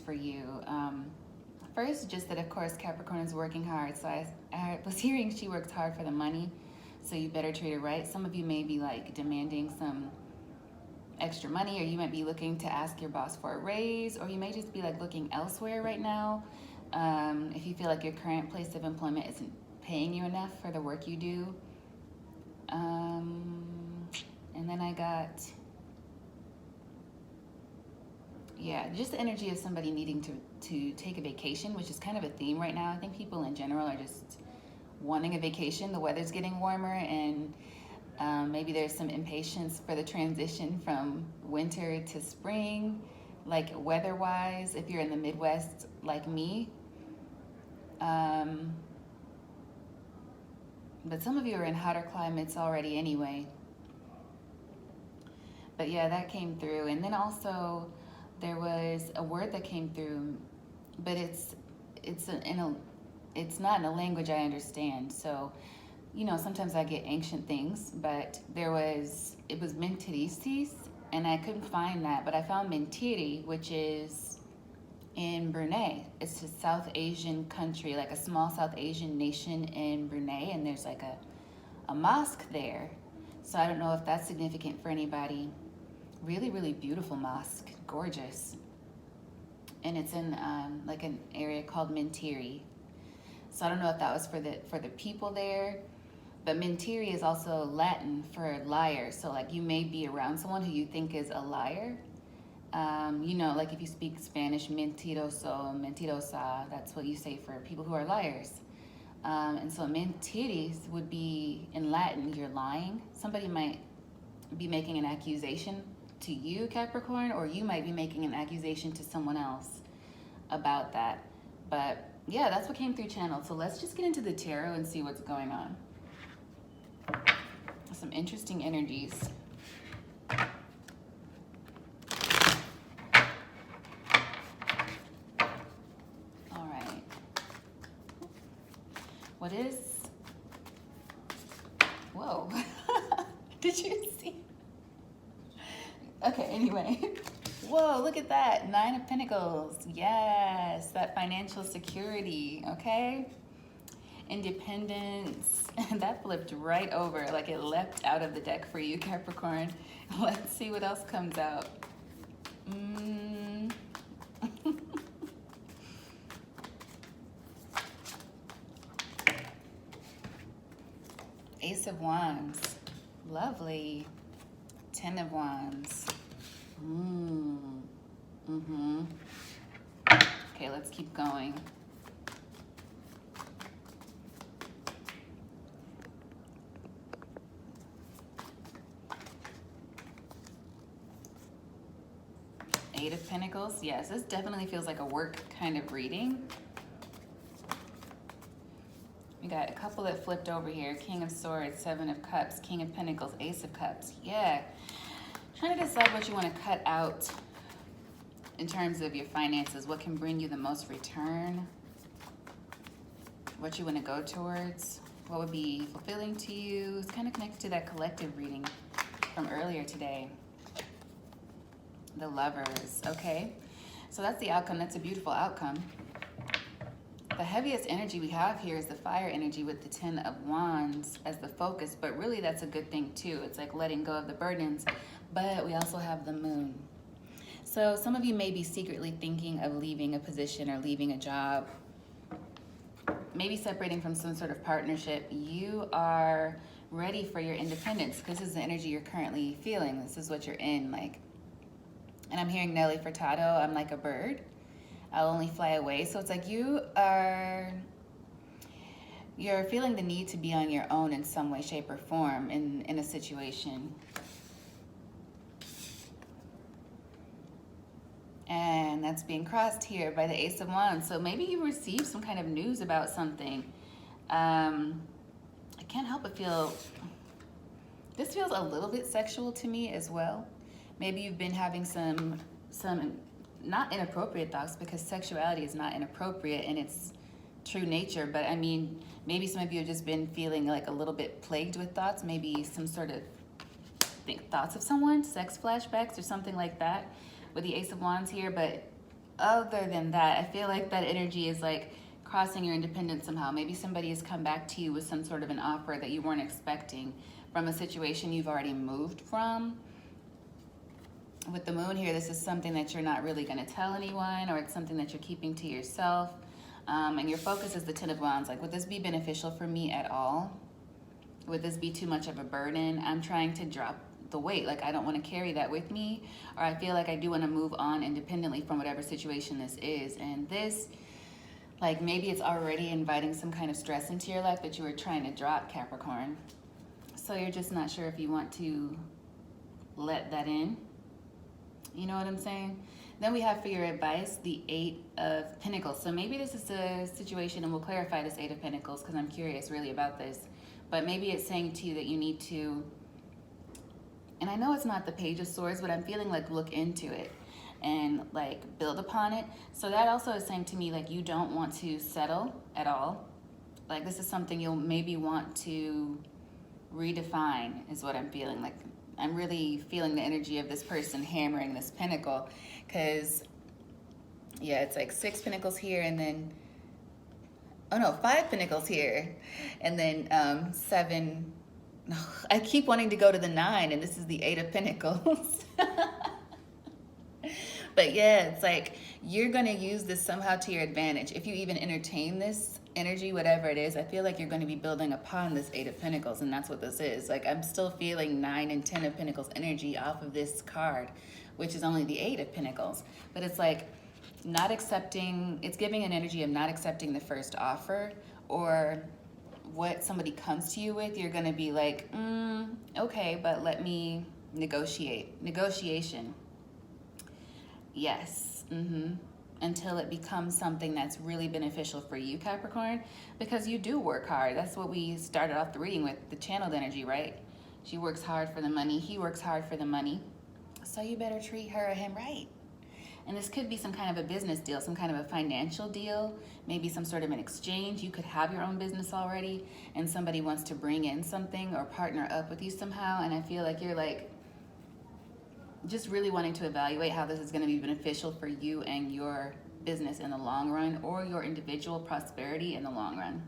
for you. First, just that of course Capricorn is working hard. So I was hearing she works hard for the money, so you better treat her right. Some of you may be like demanding some extra money, or you might be looking to ask your boss for a raise, or you may just be like looking elsewhere right now. If you feel like your current place of employment isn't paying you enough for the work you do. And then I got, yeah, just the energy of somebody needing to take a vacation, which is kind of a theme right now. I think people in general are just wanting a vacation. The weather's getting warmer, and maybe there's some impatience for the transition from winter to spring, like weather-wise, if you're in the Midwest like me. But some of you are in hotter climates already anyway. But yeah, that came through. And then also there was a word that came through, but it's not in a language I understand. So, you know, sometimes I get ancient things, but it was mentirisis, and I couldn't find that, but I found mentiri, which is in Brunei. It's a South Asian country, like a small South Asian nation in Brunei, and there's like a mosque there. So I don't know if that's significant for anybody. Really, really beautiful mosque, gorgeous. And it's in like an area called Mentiri. So I don't know if that was for the people there, but mentiri is also Latin for liar. So like you may be around someone who you think is a liar. You know, like if you speak Spanish, mentiroso, mentirosa, that's what you say for people who are liars. And so mentiris would be, in Latin, you're lying. Somebody might be making an accusation to you, Capricorn, or you might be making an accusation to someone else about that. But yeah, that's what came through channel. So let's just get into the tarot and see what's going on. Some interesting energies. All right. What is... Whoa. Did you see? Okay, anyway. Whoa, look at that. 9 of Pentacles. Yes, that financial security, okay? Independence. That flipped right over, like it leapt out of the deck for you, Capricorn. Let's see what else comes out. Ace of Wands. Lovely. 10 of Wands. Okay, let's keep going. Eight of Pentacles. Yes, this definitely feels like a work kind of reading. We got a couple that flipped over here. King of Swords, 7 of Cups, King of Pentacles, Ace of Cups. Yeah. Trying to decide what you want to cut out in terms of your finances. What can bring you the most return? What you want to go towards? What would be fulfilling to you? It's kind of connected to that collective reading from earlier today. The Lovers. Okay. So that's the outcome. That's a beautiful outcome. The heaviest energy we have here is the fire energy with the 10 of Wands as the focus, but really that's a good thing too. It's like letting go of the burdens, but we also have the moon. So some of you may be secretly thinking of leaving a position or leaving a job, maybe separating from some sort of partnership. You are ready for your independence because this is the energy you're currently feeling. This is what you're in, like. And I'm hearing Nelly Furtado, I'm like a bird. I'll only fly away. So it's like you're feeling the need to be on your own in some way, shape, or form in a situation. And that's being crossed here by the Ace of Wands. So maybe you received some kind of news about something. I can't help but feel, this feels a little bit sexual to me as well. Maybe you've been having some not inappropriate thoughts, because sexuality is not inappropriate in its true nature, but I mean, maybe some of you have just been feeling like a little bit plagued with thoughts, maybe some sort of thoughts of someone, sex flashbacks or something like that with the Ace of Wands here. But other than that, I feel like that energy is like crossing your independence somehow. Maybe somebody has come back to you with some sort of an offer that you weren't expecting from a situation you've already moved from. With the moon here, this is something that you're not really going to tell anyone, or it's something that you're keeping to yourself. And your focus is the Ten of Wands. Like, would this be beneficial for me at all? Would this be too much of a burden? I'm trying to drop the weight. Like, I don't want to carry that with me, or I feel like I do want to move on independently from whatever situation this is. And this, like, maybe it's already inviting some kind of stress into your life that you were trying to drop, Capricorn. So you're just not sure if you want to let that in. You know what I'm saying? Then we have for your advice, the Eight of Pentacles. So maybe this is a situation, and we'll clarify this Eight of Pentacles because I'm curious really about this. But maybe it's saying to you that you need to, and I know it's not the Page of Swords, but I'm feeling like look into it and like build upon it. So that also is saying to me like you don't want to settle at all. Like this is something you'll maybe want to redefine is what I'm feeling. Like I'm really feeling the energy of this person hammering this pentacle because, yeah, it's like 6 pentacles here and then, oh no, 5 pentacles here and then 7. I keep wanting to go to the 9 and this is the 8 of pentacles. But yeah, it's like you're going to use this somehow to your advantage. If you even entertain this energy, whatever it is, I feel like you're going to be building upon this 8 of Pentacles, and that's what this is. Like I'm still feeling 9 and 10 of Pentacles energy off of this card, which is only the 8 of Pentacles. But it's like not accepting, it's giving an energy of not accepting the first offer or what somebody comes to you with. You're going to be like, okay, but let me negotiate. Negotiation. Yes. Until it becomes something that's really beneficial for you, Capricorn, because you do work hard. That's what we started off the reading with, the channeled energy, right? She works hard for the money. He works hard for the money. So you better treat her or him right. And this could be some kind of a business deal, some kind of a financial deal, maybe some sort of an exchange. You could have your own business already and somebody wants to bring in something or partner up with you somehow. And I feel like you're like, just really wanting to evaluate how this is going to be beneficial for you and your business in the long run or your individual prosperity in the long run.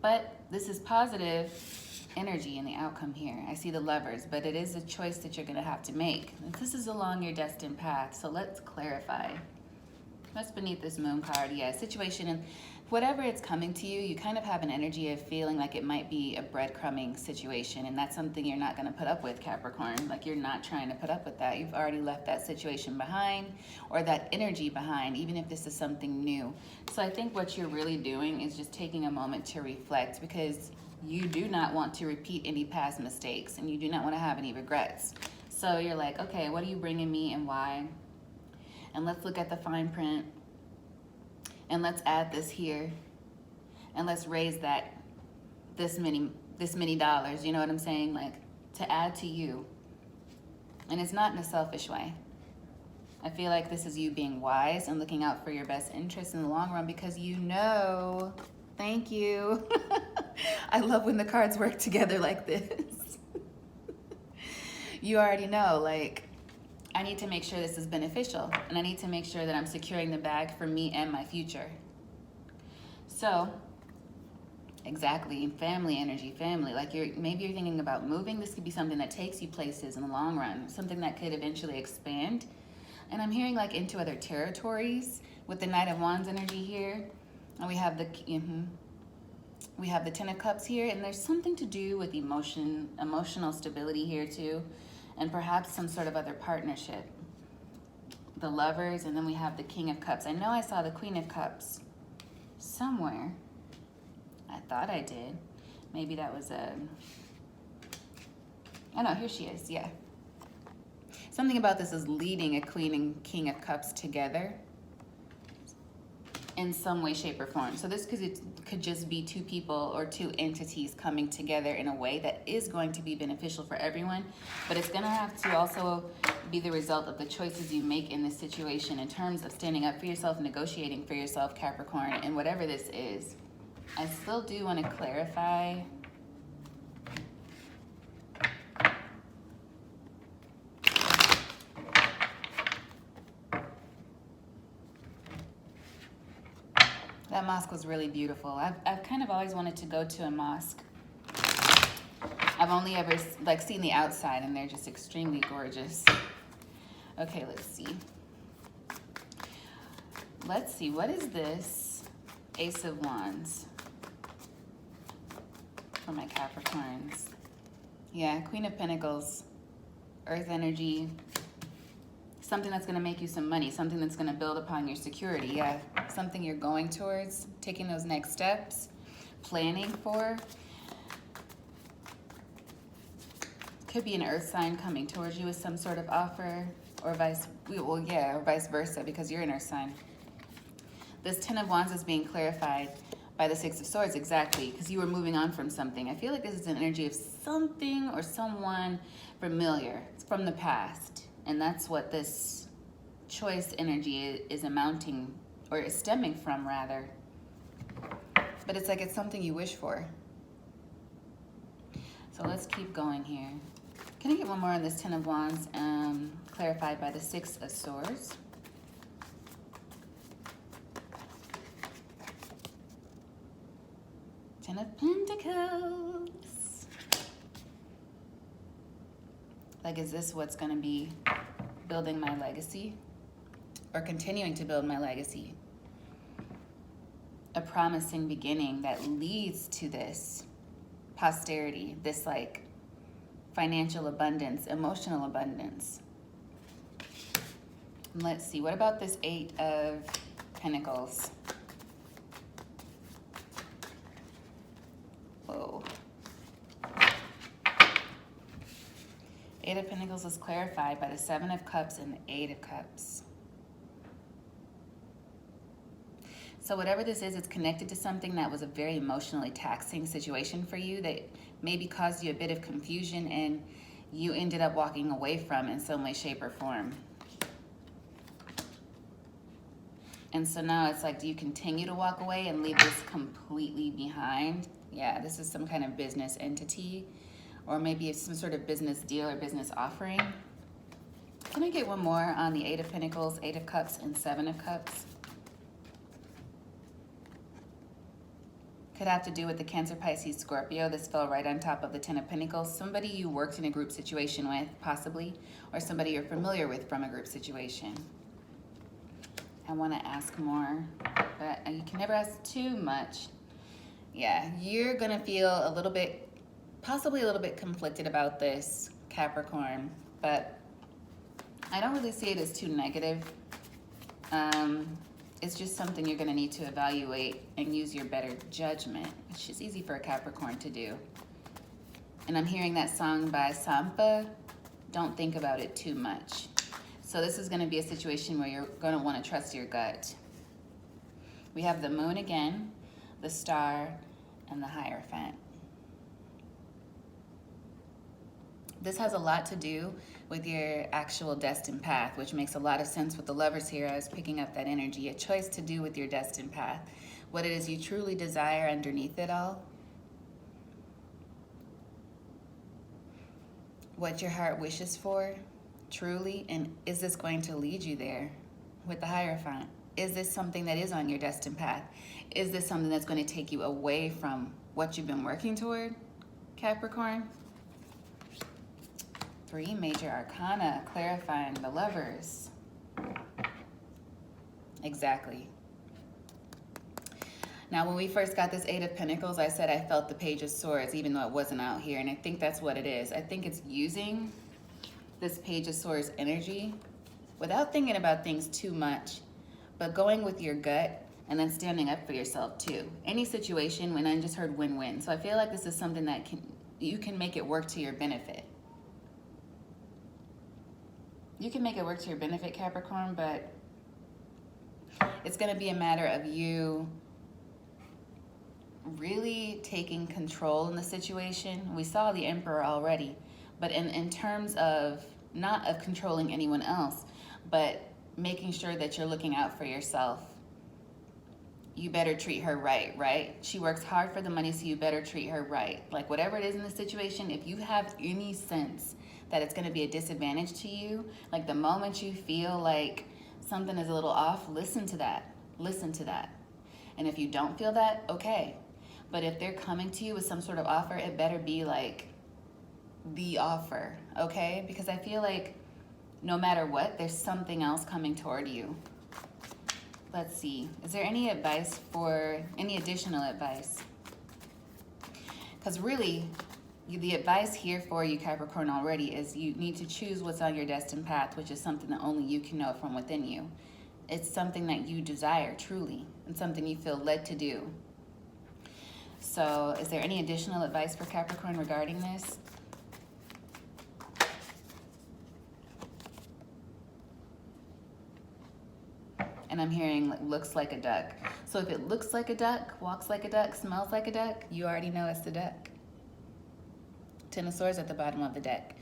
But this is positive energy in the outcome here. I see the Lovers, but it is a choice that you're going to have to make. This is along your destined path, so let's clarify. What's beneath this Moon card? Yeah, situation and whatever it's coming to you, you kind of have an energy of feeling like it might be a breadcrumbing situation, and that's something you're not going to put up with, Capricorn. Like you're not trying to put up with that. You've already left that situation behind or that energy behind, even if this is something new. So I think what you're really doing is just taking a moment to reflect because you do not want to repeat any past mistakes and you do not want to have any regrets. So you're like, okay, what are you bringing me and why? And let's look at the fine print. And let's add this here. And let's raise that this many dollars, you know what I'm saying? Like to add to you. And it's not in a selfish way. I feel like this is you being wise and looking out for your best interests in the long run because you know, thank you. I love when the cards work together like this. You already know, like, I need to make sure this is beneficial and I need to make sure that I'm securing the bag for me and my future. So, exactly, family energy, family. Like maybe you're thinking about moving. This could be something that takes you places in the long run, something that could eventually expand. And I'm hearing like into other territories with the Knight of Wands energy here. And we have the Ten of Cups here, and there's something to do with emotional stability here too. And perhaps some sort of other partnership. The Lovers, and then we have the King of Cups. I know I saw the Queen of Cups somewhere. I thought I did. Maybe that was oh no, here she is, yeah. Something about this is leading a Queen and King of Cups together in some way, shape, or form. So this could just be 2 people or 2 entities coming together in a way that is going to be beneficial for everyone, but it's going to have to also be the result of the choices you make in this situation in terms of standing up for yourself, negotiating for yourself, Capricorn, and whatever this is. I still do want to clarify. That mosque was really beautiful. I've kind of always wanted to go to a mosque. I've only ever like seen the outside, and they're just extremely gorgeous. Okay, let's see. Let's see, what is this? Ace of Wands for my Capricorns. Yeah, Queen of Pentacles, Earth energy, something that's gonna make you some money, something that's gonna build upon your security. Yeah, something you're going towards, taking those next steps, planning for. Could be an earth sign coming towards you with some sort of offer, or vice versa, because you're an earth sign. This Ten of Wands is being clarified by the Six of Swords, exactly, because you were moving on from something. I feel like this is an energy of something or someone familiar. It's from the past. And that's what this choice energy is amounting, or is stemming from, rather. But it's like it's something you wish for. So let's keep going here. Can I get one more on this Ten of Wands, clarified by the Six of Swords? Ten of Pentacles. Like, is this what's going to be building my legacy? Or continuing to build my legacy? A promising beginning that leads to this posterity, this like financial abundance, emotional abundance. Let's see, what about this Eight of Pentacles? Whoa. Eight of Pentacles is clarified by the Seven of Cups and the Eight of Cups. So whatever this is, it's connected to something that was a very emotionally taxing situation for you that maybe caused you a bit of confusion and you ended up walking away from in some way, shape, or form. And so now it's like, do you continue to walk away and leave this completely behind? Yeah, this is some kind of business entity, or maybe it's some sort of business deal or business offering. Can I get one more on the Eight of Pentacles, Eight of Cups, and Seven of Cups? Could have to do with the Cancer, Pisces, Scorpio. This fell right on top of the Ten of Pentacles. Somebody you worked in a group situation with, possibly, or somebody you're familiar with from a group situation. I want to ask more, but you can never ask too much. Yeah, you're going to feel a little bit, possibly a little bit conflicted about this, Capricorn, but I don't really see it as too negative. It's just something you're going to need to evaluate and use your better judgment, which is easy for a Capricorn to do. And I'm hearing that song by Sampa, Don't Think About It Too Much. So this is going to be a situation where you're going to want to trust your gut. We have the Moon again, the Star, and the Hierophant. This has a lot to do with your actual destined path, which makes a lot of sense with the Lovers here. I was picking up that energy, a choice to do with your destined path, what it is you truly desire underneath it all, what your heart wishes for, truly, and is this going to lead you there with the Hierophant? Is this something that is on your destined path? Is this something that's going to take you away from what you've been working toward, Capricorn? Three major arcana clarifying the Lovers. Exactly. Now, when we first got this Eight of Pentacles, I said I felt the Page of Swords, even though it wasn't out here. And I think that's what it is. I think it's using this Page of Swords energy without thinking about things too much, but going with your gut and then standing up for yourself too. Any situation, when I just heard win-win. So I feel like this is something that you can make it work to your benefit. You can make it work to your benefit, Capricorn, but it's going to be a matter of you really taking control in the situation. We saw the Emperor already, but in terms of not of controlling anyone else, but making sure that you're looking out for yourself. You better treat her right, right? She works hard for the money, so you better treat her right. Like whatever it is in the situation, if you have any sense that it's going to be a disadvantage to you, like the moment you feel like something is a little off, listen to that. Listen to that. And if you don't feel that, okay. But if they're coming to you with some sort of offer, it better be like the offer, okay? Because I feel like no matter what, there's something else coming toward you. Let's see. Is there any advice for, any additional advice? Because really, the advice here for you, Capricorn, already is you need to choose what's on your destined path, which is something that only you can know from within you. It's something that you desire, truly, and something you feel led to do. So is there any additional advice for Capricorn regarding this? And I'm hearing looks like a duck. So if it looks like a duck, walks like a duck, smells like a duck, you already know it's the duck. Ten of Swords at the bottom of the deck.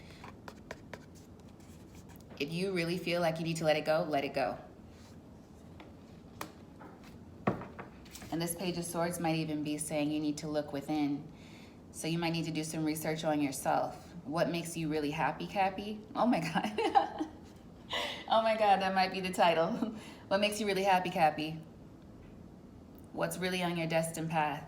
If you really feel like you need to let it go, let it go. And this Page of Swords might even be saying you need to look within. So you might need to do some research on yourself. What makes you really happy, Cappi? Oh my God. Oh my God, that might be the title. What makes you really happy, Cappi? What's really on your destined path?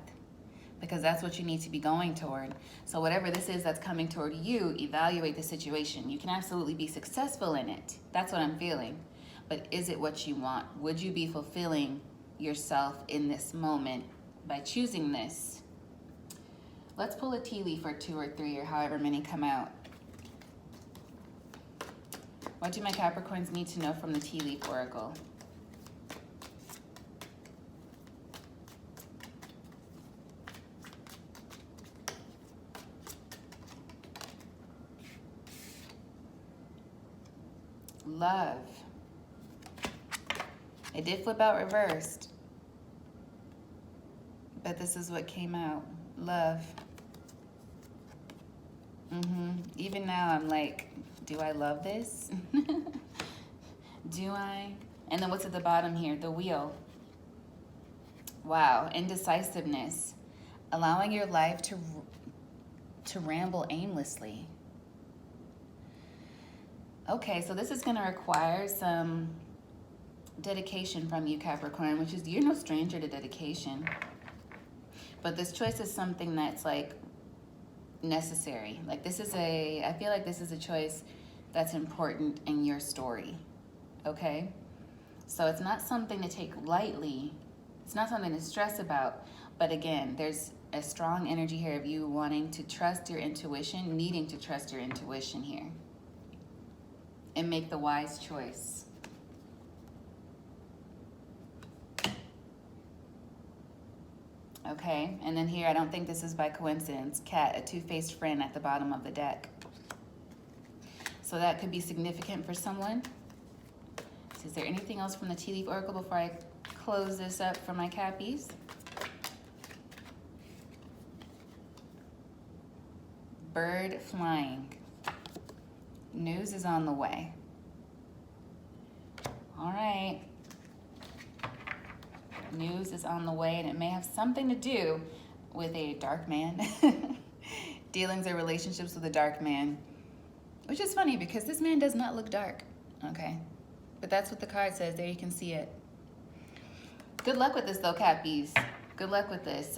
Because that's what you need to be going toward. So whatever this is that's coming toward you, evaluate the situation. You can absolutely be successful in it. That's what I'm feeling. But is it what you want? Would you be fulfilling yourself in this moment by choosing this? Let's pull a tea leaf or two or three or however many come out. What do my Capricorns need to know from the tea leaf oracle? Love. It did flip out reversed, but this is what came out. Love. Even now I'm like, do I love this? Do I? And then what's at the bottom here? The Wheel. Wow. Indecisiveness. Allowing your life to ramble aimlessly. Okay, so this is going to require some dedication from you, Capricorn, which is, you're no stranger to dedication. But this choice is something that's like necessary. Like this is I feel like this is a choice that's important in your story, okay? So it's not something to take lightly. It's not something to stress about. But again, there's a strong energy here of you wanting to trust your intuition, needing to trust your intuition here. And make the wise choice. Okay, and then here, I don't think this is by coincidence, Cat, a two-faced friend at the bottom of the deck. So that could be significant for someone. So is there anything else from the tea leaf oracle before I close this up for my Cappies? Bird flying. News is on the way. All right. News is on the way, and it may have something to do with a dark man. Dealings or relationships with a dark man. Which is funny because this man does not look dark. Okay. But that's what the card says. There you can see it. Good luck with this though, Cappies. Good luck with this.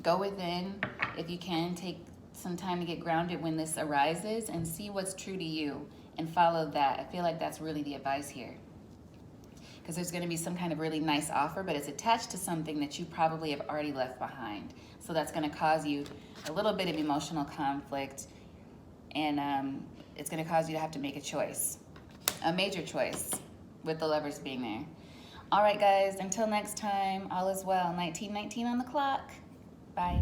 Go within. If you can, take some time to get grounded when this arises and see what's true to you and follow that. I feel like that's really the advice here. Because there's going to be some kind of really nice offer, but it's attached to something that you probably have already left behind. So that's going to cause you a little bit of emotional conflict, and it's going to cause you to have to make a choice, a major choice, with the Lovers being there. All right, guys, until next time, all is well. 1919 on the clock. Bye.